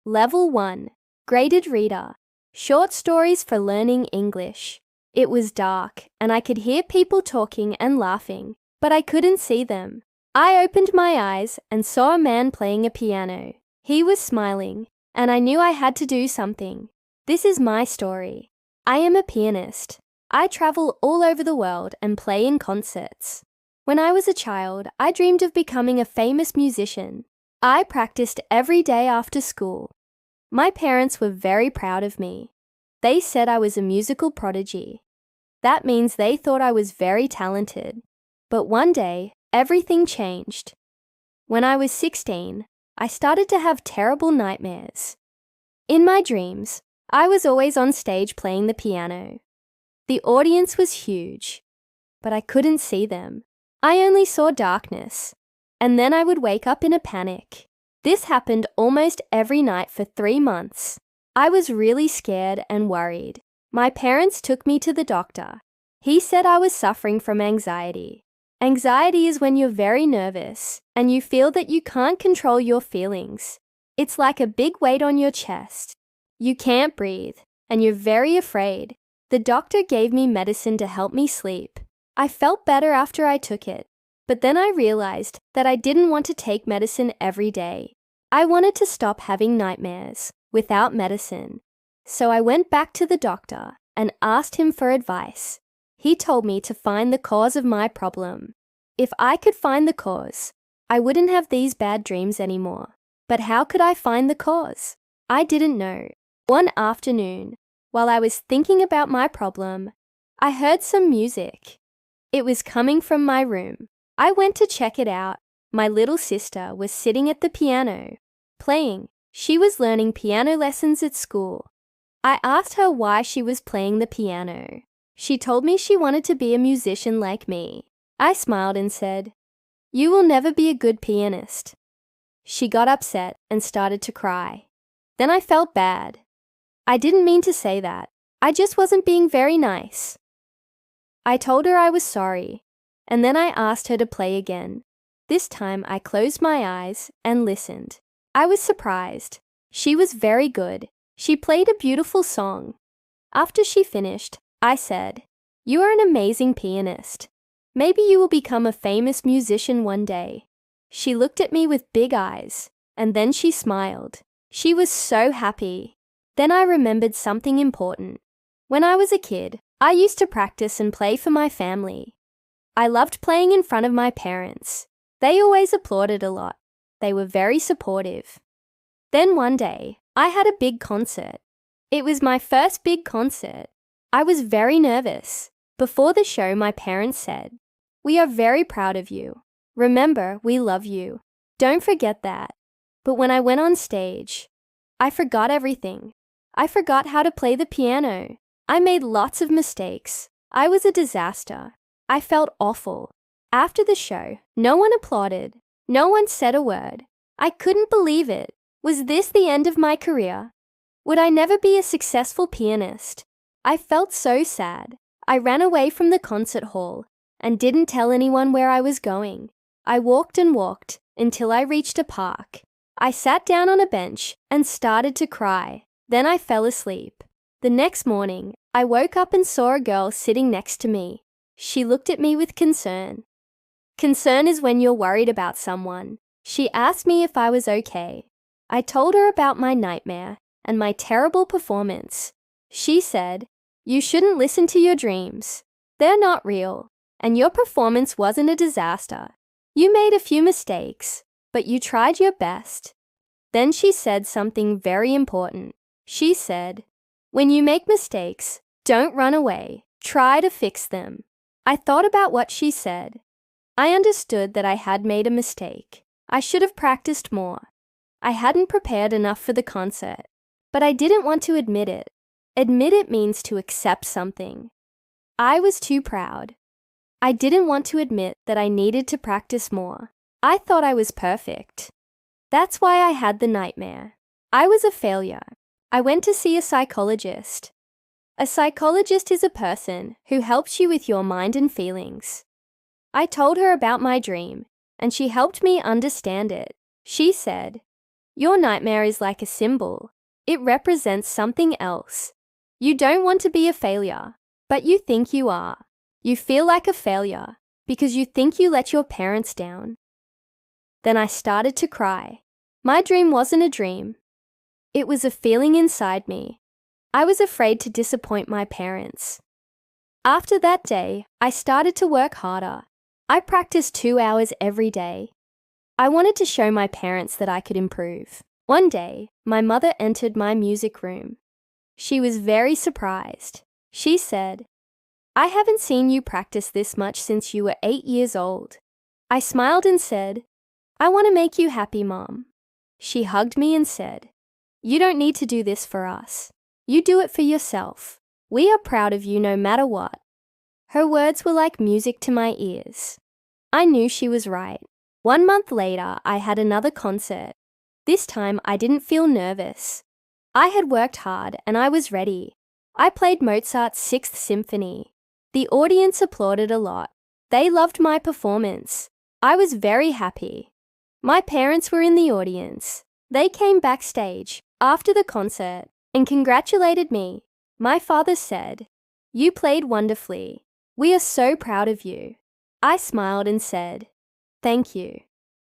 Level 1. Graded Reader. Short stories for learning English. It was dark, and I could hear people talking and laughing, but I couldn't see them. I opened my eyes and saw a man playing a piano. He was smiling, and I knew I had to do something. This is my story. I am a pianist. I travel all over the world and play in concerts. When I was a child, I dreamed of becoming a famous musician. I practiced every day after school. My parents were very proud of me. They said I was a musical prodigy. That means they thought I was very talented. But one day, everything changed. When I was 16, I started to have terrible nightmares. In my dreams, I was always on stage playing the piano. The audience was huge, but I couldn't see them. I only saw darkness, and then I would wake up in a panic. This happened almost every night for 3 months. I was really scared and worried. My parents took me to the doctor. He said I was suffering from anxiety. Anxiety is when you're very nervous and you feel that you can't control your feelings. It's like a big weight on your chest. You can't breathe, and you're very afraid. The doctor gave me medicine to help me sleep. I felt better after I took it, but then I realized that I didn't want to take medicine every day. I wanted to stop having nightmares without medicine. So I went back to the doctor and asked him for advice. He told me to find the cause of my problem. If I could find the cause, I wouldn't have these bad dreams anymore. But how could I find the cause? I didn't know. One afternoon, while I was thinking about my problem, I heard some music. It was coming from my room. I went to check it out. My little sister was sitting at the piano, playing. She was learning piano lessons at school. I asked her why she was playing the piano. She told me she wanted to be a musician like me. I smiled and said, "You will never be a good pianist." She got upset and started to cry. Then I felt bad. I didn't mean to say that. I just wasn't being very nice. I told her I was sorry, and then I asked her to play again. This time I closed my eyes and listened. I was surprised. She was very good. She played a beautiful song. After she finished, I said, "You are an amazing pianist. Maybe you will become a famous musician one day." She looked at me with big eyes, and then she smiled. She was so happy. Then I remembered something important. When I was a kid, I used to practice and play for my family. I loved playing in front of my parents. They always applauded a lot. They were very supportive. Then one day, I had a big concert. It was my first big concert. I was very nervous. Before the show, my parents said, "We are very proud of you. Remember, we love you. Don't forget that." But when I went on stage, I forgot everything. I forgot how to play the piano. I made lots of mistakes. I was a disaster. I felt awful. After the show, no one applauded. No one said a word. I couldn't believe it. Was this the end of my career? Would I never be a successful pianist? I felt so sad. I ran away from the concert hall and didn't tell anyone where I was going. I walked and walked until I reached a park. I sat down on a bench and started to cry. Then I fell asleep. The next morning, I woke up and saw a girl sitting next to me. She looked at me with concern. Concern is when you're worried about someone. She asked me if I was okay. I told her about my nightmare and my terrible performance. She said, "You shouldn't listen to your dreams. They're not real, and your performance wasn't a disaster. You made a few mistakes, but you tried your best." Then she said something very important. She said, "When you make mistakes, don't run away. Try to fix them." I thought about what she said. I understood that I had made a mistake. I should have practiced more. I hadn't prepared enough for the concert, but I didn't want to admit it. Admit it means to accept something. I was too proud. I didn't want to admit that I needed to practice more. I thought I was perfect. That's why I had the nightmare. I was a failure. I went to see a psychologist. A psychologist is a person who helps you with your mind and feelings. I told her about my dream, and she helped me understand it. She said, Your nightmare is like a symbol. It represents something else. You don't want to be a failure, but you think you are. You feel like a failure because you think you let your parents down. Then I started to cry. My dream wasn't a dream. It was a feeling inside me. I was afraid to disappoint my parents. After that day, I started to work harder. I practiced 2 hours every day. I wanted to show my parents that I could improve. One day, my mother entered my music room. She was very surprised. She said, "I haven't seen you practice this much since you were 8 years old." I smiled and said, "I want to make you happy, Mom." She hugged me and said, "You don't need to do this for us. You do it for yourself. We are proud of you no matter what." Her words were like music to my ears. I knew she was right. 1 month later, I had another concert. This time, I didn't feel nervous. I had worked hard and I was ready. I played Mozart's Sixth Symphony. The audience applauded a lot. They loved my performance. I was very happy. My parents were in the audience. They came backstage after the concert and congratulated me. My father said, "You played wonderfully. We are so proud of you." I smiled and said, "Thank you."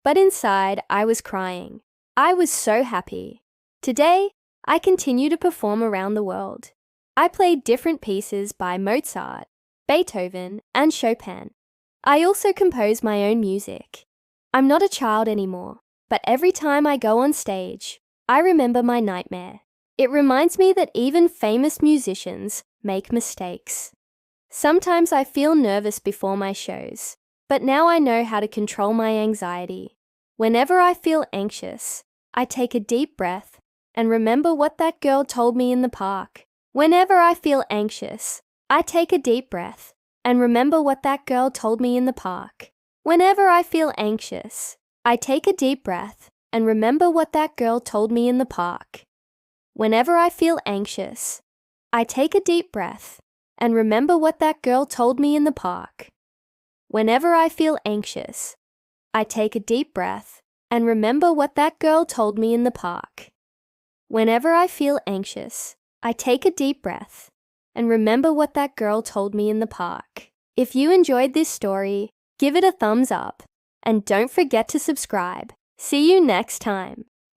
But inside, I was crying. I was so happy. Today, I continue to perform around the world. I played different pieces by Mozart, Beethoven, and Chopin. I also compose my own music. I'm not a child anymore, but every time I go on stage, I remember my nightmare. It reminds me that even famous musicians make mistakes. Sometimes I feel nervous before my shows, but now I know how to control my anxiety. Whenever I feel anxious, I take a deep breath and remember what that girl told me in the park. Whenever I feel anxious, I take a deep breath and remember what that girl told me in the park. Whenever I feel anxious, I take a deep breath and remember what that girl told me in the park. Whenever I feel anxious, I take a deep breath and remember what that girl told me in the park. Whenever I feel anxious, I take a deep breath and remember what that girl told me in the park. Whenever I feel anxious, I take a deep breath and remember what that girl told me in the park. If you enjoyed this story, give it a thumbs up and don't forget to subscribe. See you next time.